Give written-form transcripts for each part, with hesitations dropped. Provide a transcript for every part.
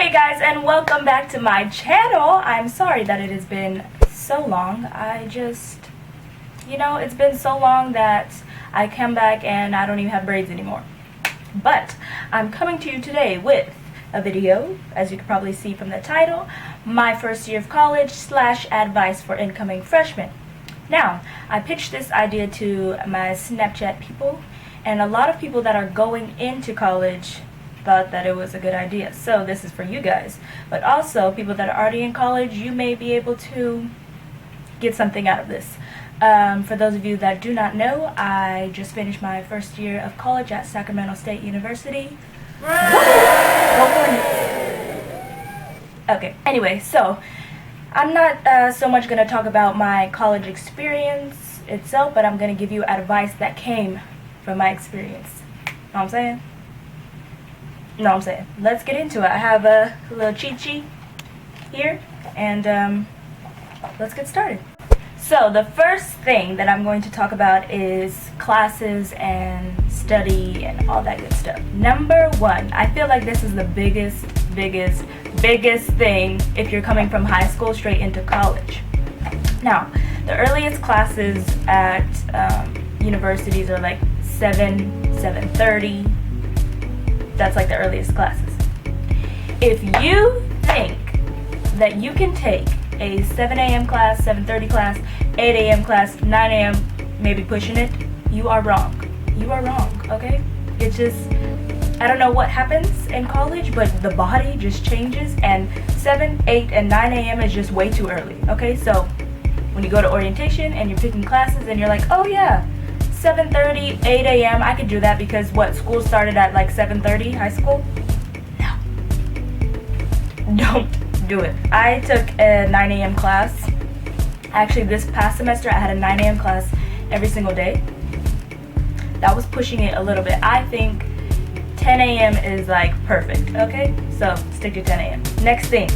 Hey guys, and welcome back to my channel. I'm sorry that it has been so long. It's been so long that I come back and I don't even have braids anymore. But I'm coming to you today with a video, as you can probably see from the title, my first year of college / advice for incoming freshmen. Now, I pitched this idea to my Snapchat people, and a lot of people that are going into college thought that it was a good idea. So this is for you guys. But also, people that are already in college, you may be able to get something out of this. For those of you that do not know, I just finished my first year of college at Sacramento State University. Okay, anyway, so I'm not so much going to talk about my college experience itself, but I'm going to give you advice that came from my experience. Know what I'm saying? Let's get into it. I have a little cheat sheet here, and let's get started. So the first thing that I'm going to talk about is classes and study and all that good stuff. Number one, I feel like this is the biggest thing if you're coming from high school straight into college. Now, the earliest classes at universities are like 7:30. That's like the earliest classes. If you think that you can take a 7 a.m. class, 7:30 class, 8 a.m. class, 9 a.m., maybe pushing it, you are wrong. You are wrong, okay? It's just, I don't know what happens in college, but the body just changes, and 7, 8, and 9 a.m. is just way too early, okay? So when you go to orientation and you're picking classes and you're like, oh yeah, 7:30, 8 a.m., I could do that because school started at like 7:30, high school? No. Don't do it. I took a 9 a.m. class. Actually, this past semester, I had a 9 a.m. class every single day. That was pushing it a little bit. I think 10 a.m. is like perfect, okay? So stick to 10 a.m. Next thing,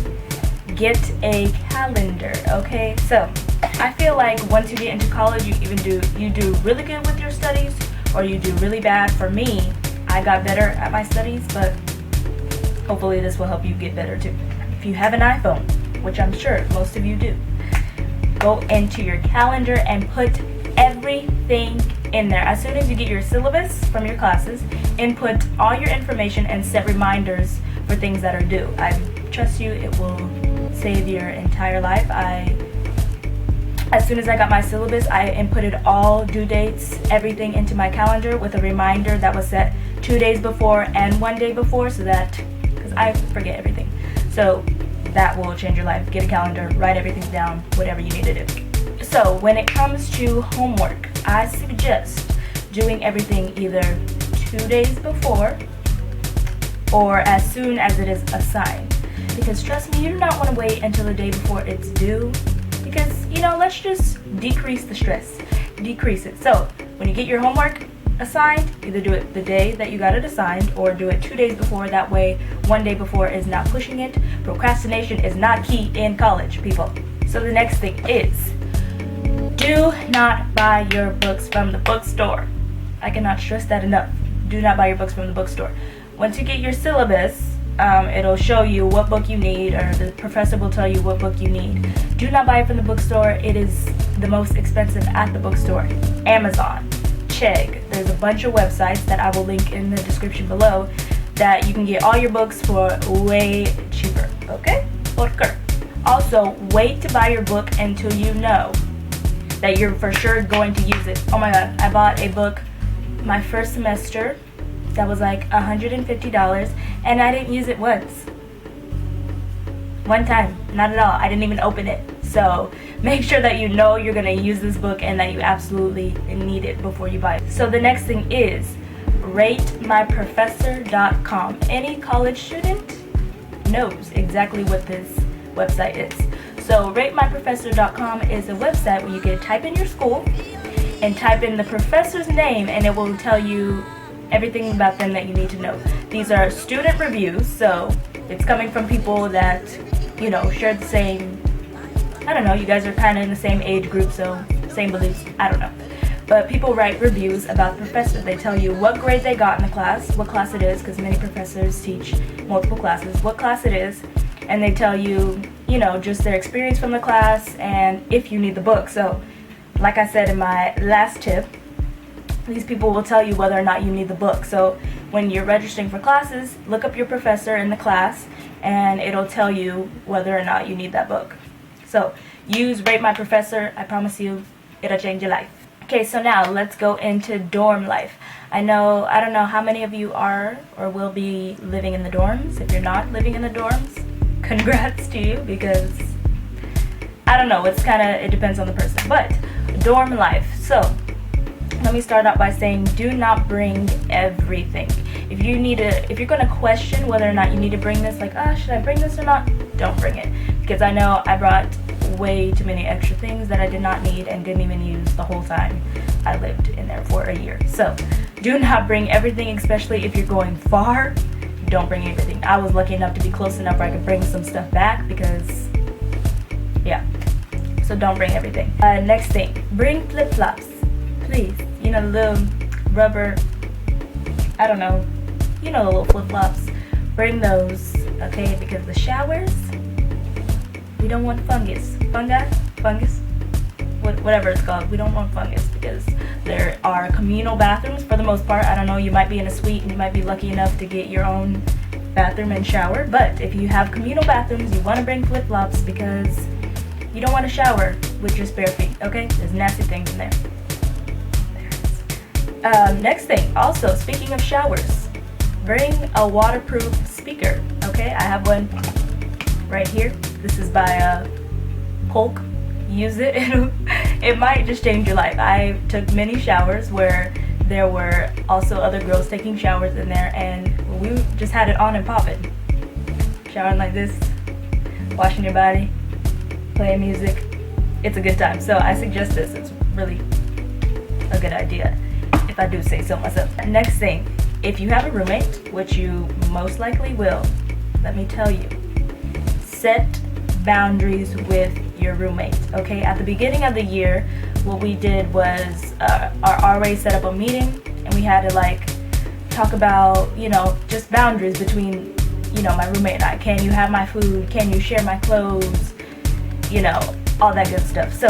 get a calendar, okay? So I feel like once you get into college, you do really good with your studies, or you do really bad. For me, I got better at my studies, but hopefully this will help you get better too. If you have an iPhone, which I'm sure most of you do, go into your calendar and put everything in there. As soon as you get your syllabus from your classes, input all your information and set reminders for things that are due. I trust you, it will save your entire life. As soon as I got my syllabus, I inputted all due dates, everything into my calendar with a reminder that was set 2 days before and 1 day before, so that, because I forget everything. So that will change your life. Get a calendar, write everything down, whatever you need to do. So when it comes to homework, I suggest doing everything either 2 days before or as soon as it is assigned. Because trust me, you do not want to wait until the day before it's due. Because, let's just decrease the stress. Decrease it. So when you get your homework assigned, either do it the day that you got it assigned or do it 2 days before. That way, 1 day before is not pushing it. Procrastination is not key in college, people. So the next thing is, do not buy your books from the bookstore. I cannot stress that enough. Do not buy your books from the bookstore. Once you get your syllabus, it'll show you what book you need, or the professor will tell you what book you need. Do not buy it from the bookstore. It is the most expensive at the bookstore. Amazon, Chegg. There's a bunch of websites that I will link in the description below that you can get all your books for way cheaper, okay? Also, wait to buy your book until you know that you're for sure going to use it. Oh my god, I bought a book my first semester that was like $150, and I didn't use it once. One time, not at all. I didn't even open it. So make sure that you know you're going to use this book and that you absolutely need it before you buy it. So the next thing is ratemyprofessor.com. Any college student knows exactly what this website is. So ratemyprofessor.com is a website where you can type in your school and type in the professor's name, and it will tell you everything about them that you need to know. These are student reviews, so it's coming from people that, share the same, I don't know, you guys are kind of in the same age group, so same beliefs, I don't know. but people write reviews about the professor. They tell you what grade they got in the class, what class it is, because many professors teach multiple classes, what class it is, and they tell you, you know, just their experience from the class and if you need the book. So, like I said in my last tip, these people will tell you whether or not you need the book. So when you're registering for classes, look up your professor in the class and it'll tell you whether or not you need that book. So use Rate My Professor. I promise you, it'll change your life. Okay, so now let's go into dorm life. I don't know how many of you are or will be living in the dorms. If you're not living in the dorms, congrats to you, because I don't know, it depends on the person. But dorm life. So let me start out by saying, do not bring everything. If you're gonna question whether or not you need to bring this, like, should I bring this or not? Don't bring it, because I know I brought way too many extra things that I did not need and didn't even use the whole time I lived in there for a year. So do not bring everything, especially if you're going far. Don't bring everything. I was lucky enough to be close enough where I could bring some stuff back, because yeah. So don't bring everything. Next thing, bring flip-flops, please. You know, the little rubber, I don't know, you know, the little flip-flops. Bring those, okay? Because the showers, we don't want fungus. Fungus? Whatever it's called. We don't want fungus, because there are communal bathrooms for the most part. I don't know, you might be in a suite and you might be lucky enough to get your own bathroom and shower. But if you have communal bathrooms, you want to bring flip-flops, because you don't want to shower with your bare feet, okay? There's nasty things in there. Next thing, also, speaking of showers, bring a waterproof speaker, okay? I have one right here. This is by Polk. Use it. It might just change your life. I took many showers where there were also other girls taking showers in there, and we just had it on and popping. Showering like this, washing your body, playing music. It's a good time. So I suggest this. It's really a good idea, if I do say so myself. Next thing, if you have a roommate, which you most likely will, let me tell you, set boundaries with your roommate, okay? At the beginning of the year, what we did was our RA set up a meeting, and we had to like talk about, you know, just boundaries between, you know, my roommate and I. Can you have my food? Can you share my clothes? You know, all that good stuff. So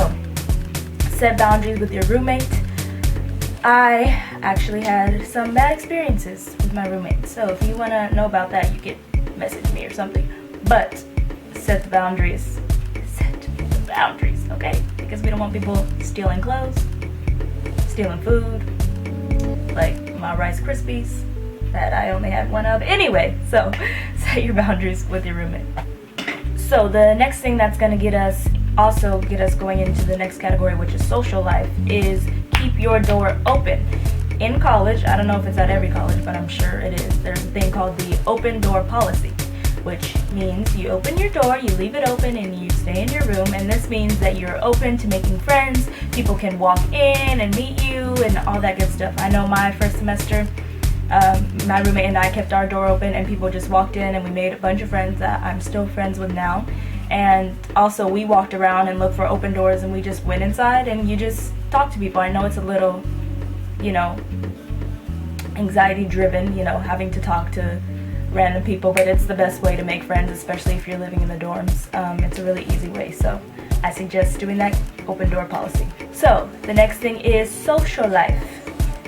set boundaries with your roommate. I actually had some bad experiences with my roommate, so if you want to know about that, you can message me or something. But set the boundaries. Set the boundaries, okay? Because we don't want people stealing clothes, stealing food, like my Rice Krispies that I only had one of. Anyway, so set your boundaries with your roommate. So the next thing that's going to get us going into the next category, which is social life, is keep your door open. In college, I don't know if it's at every college, but I'm sure it is, there's a thing called the open door policy, which means you open your door, you leave it open, and you stay in your room. And this means that you're open to making friends. People can walk in and meet you and all that good stuff. I know my first semester, my roommate and I kept our door open, and people just walked in, and we made a bunch of friends that I'm still friends with now. And also, we walked around and looked for open doors, and we just went inside and you just talk to people. I know it's a little, you know, anxiety driven, you know, having to talk to random people, but it's the best way to make friends, especially if you're living in the dorms. It's a really easy way, so I suggest doing that open door policy. So the next thing is social life.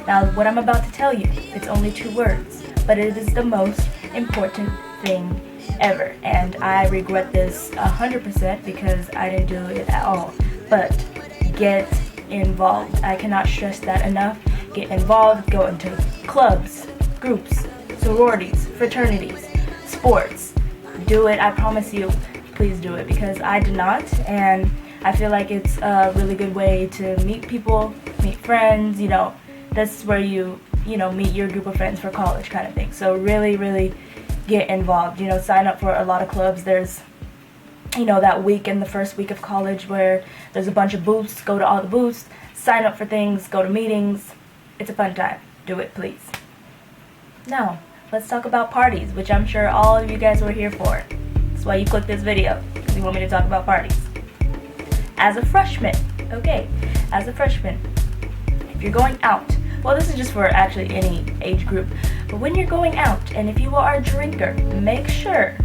Now, what I'm about to tell you, it's only 2 words, but it is the most important thing ever, and I regret this 100% because I didn't do it at all. But get involved. I cannot stress that enough. Get involved. Go into clubs, groups, sororities, fraternities, sports. Do it. I promise you. Please do it, because I did not, and I feel like it's a really good way to meet people, meet friends. You know, that's where you meet your group of friends for college kind of thing. So really get involved. You know, sign up for a lot of clubs. There's, you know, that week in the first week of college where there's a bunch of booths. Go to all the booths, sign up for things, go to meetings. It's a fun time. Do it, please. Now, let's talk about parties, which I'm sure all of you guys were here for. That's why you clicked this video, because you want me to talk about parties. As a freshman, okay, as a freshman, if you're going out, well, this is just for actually any age group, but when you're going out and if you are a drinker, make sure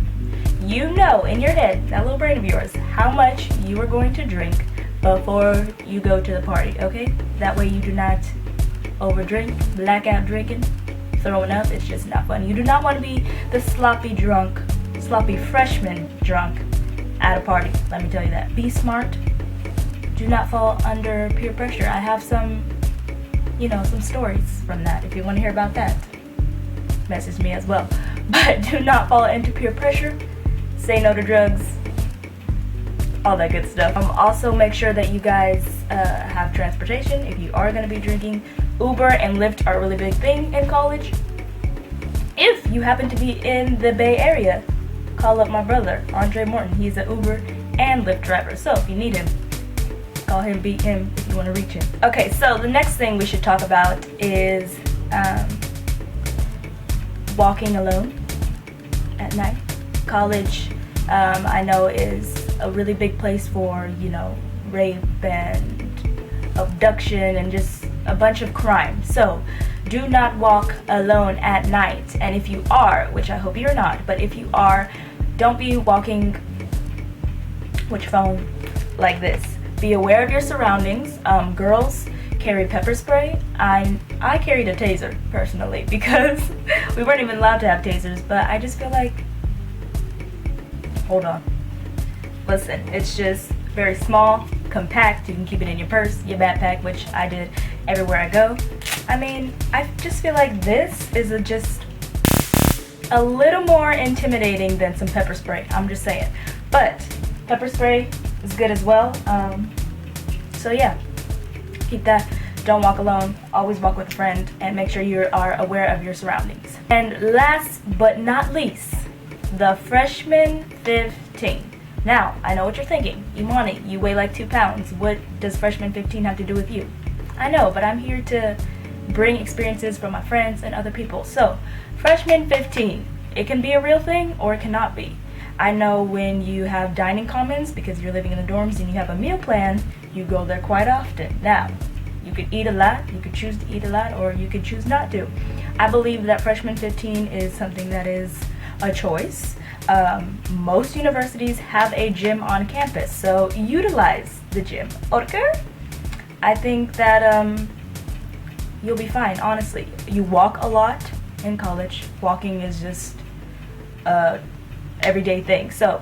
you know in your head, that little brain of yours, how much you are going to drink before you go to the party, okay? That way you do not overdrink, blackout drinking, throwing up. It's just not fun. You do not want to be the sloppy freshman drunk at a party. Let me tell you that. Be smart. Do not fall under peer pressure. I have some stories from that. If you want to hear about that, message me as well. But do not fall into peer pressure. Say no to drugs. All that good stuff. Also make sure that you guys have transportation. If you are going to be drinking, Uber and Lyft are a really big thing in college. If you happen to be in the Bay Area, call up my brother, Andre Morton. He's an Uber and Lyft driver. So if you need him, call him, beat him if you want to reach him. Okay, so the next thing we should talk about is walking alone at night. College, I know, is a really big place for, rape and abduction and just a bunch of crime. So do not walk alone at night. And if you are, which I hope you're not, but if you are, don't be walking with your phone like this. Be aware of your surroundings. Girls carry pepper spray. I carried a taser personally because we weren't even allowed to have tasers, but I just feel like, hold on. Listen, it's just very small, compact. You can keep it in your purse, your backpack, which I did everywhere I go. I mean, I just feel like this is just a little more intimidating than some pepper spray. I'm just saying. But pepper spray is good as well. So yeah, keep that. Don't walk alone. Always walk with a friend, and make sure you are aware of your surroundings. And last but not least, the Freshman 15. Now, I know what you're thinking. Imani, you weigh like 2 pounds. What does Freshman 15 have to do with you? I know, but I'm here to bring experiences from my friends and other people. So, Freshman 15, it can be a real thing or it cannot be. I know when you have dining commons because you're living in the dorms and you have a meal plan, you go there quite often. Now, you could eat a lot, you could choose to eat a lot, or you could choose not to. I believe that Freshman 15 is something that is a choice. Most universities have a gym on campus, so utilize the gym. Okay? I think that you'll be fine, honestly. You walk a lot in college. Walking is just everyday thing. So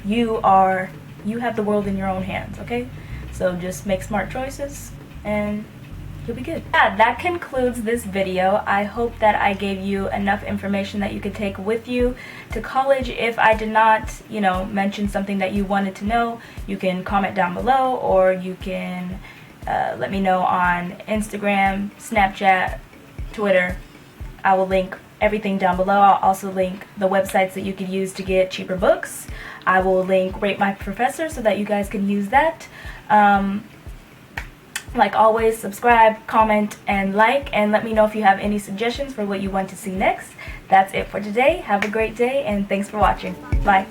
you have the world in your own hands, okay? So just make smart choices and you'll be good. Yeah, that concludes this video. I hope that I gave you enough information that you could take with you to college. If I did not, mention something that you wanted to know, you can comment down below, or you can let me know on Instagram, Snapchat, Twitter. I will link everything down below. I'll also link the websites that you could use to get cheaper books. I will link Rate My Professor so that you guys can use that. Like always, subscribe, comment, and like, and let me know if you have any suggestions for what you want to see next. That's it for today. Have a great day, and thanks for watching. Bye.